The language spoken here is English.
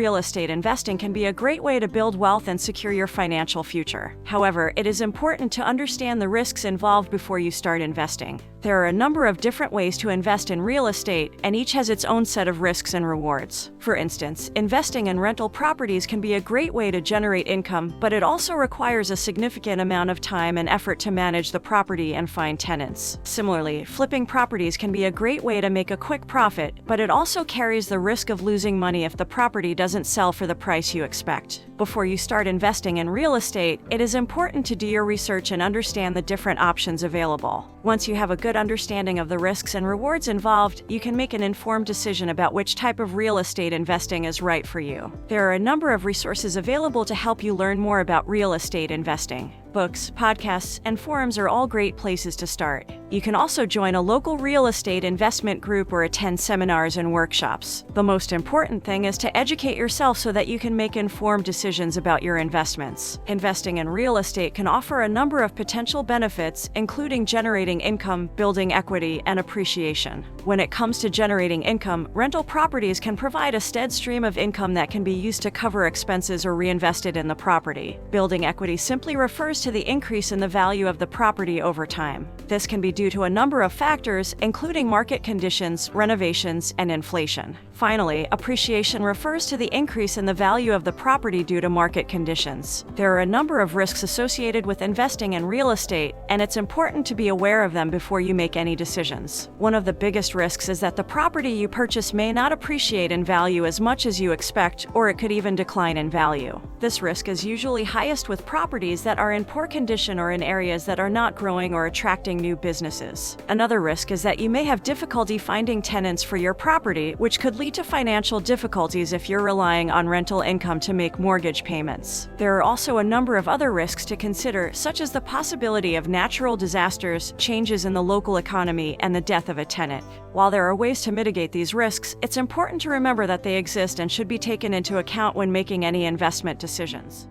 real estate investing can be a great way to build wealth and secure your financial future. However, it is important to understand the risks involved before you start investing. There are a number of different ways to invest in real estate, and each has its own set of risks and rewards. For instance, investing in rental properties can be a great way to generate income, but it also requires a significant amount of time and effort to manage the property and find tenants. Similarly, flipping properties can be a great way to make a quick profit, but it also carries the risk of losing money if the property doesn't sell for the price you expect. Before you start investing in real estate, it is important to do your research and understand the different options available. Once you have a good understanding of the risks and rewards involved, you can make an informed decision about which type of real estate investing is right for you. There are a number of resources available to help you learn more about real estate investing. Books, podcasts, and forums are all great places to start. You can also join a local real estate investment group or attend seminars and workshops. The most important thing is to educate yourself so that you can make informed decisions about your investments. Investing in real estate can offer a number of potential benefits, including generating income, building equity, and appreciation. When it comes to generating income, rental properties can provide a steady stream of income that can be used to cover expenses or reinvested in the property. Building equity simply refers to the increase in the value of the property over time. This can be due to a number of factors, including market conditions, renovations, and inflation. Finally, appreciation refers to the increase in the value of the property due to market conditions. There are a number of risks associated with investing in real estate, and it's important to be aware of them before you make any decisions. One of the biggest risks is that the property you purchase may not appreciate in value as much as you expect, or it could even decline in value. This risk is usually highest with properties that are in poor condition or in areas that are not growing or attracting new businesses. Another risk is that you may have difficulty finding tenants for your property, which could lead to financial difficulties if you're relying on rental income to make mortgage payments. There are also a number of other risks to consider, such as the possibility of natural disasters, changes in the local economy, and the death of a tenant. While there are ways to mitigate these risks, it's important to remember that they exist and should be taken into account when making any investment decisions.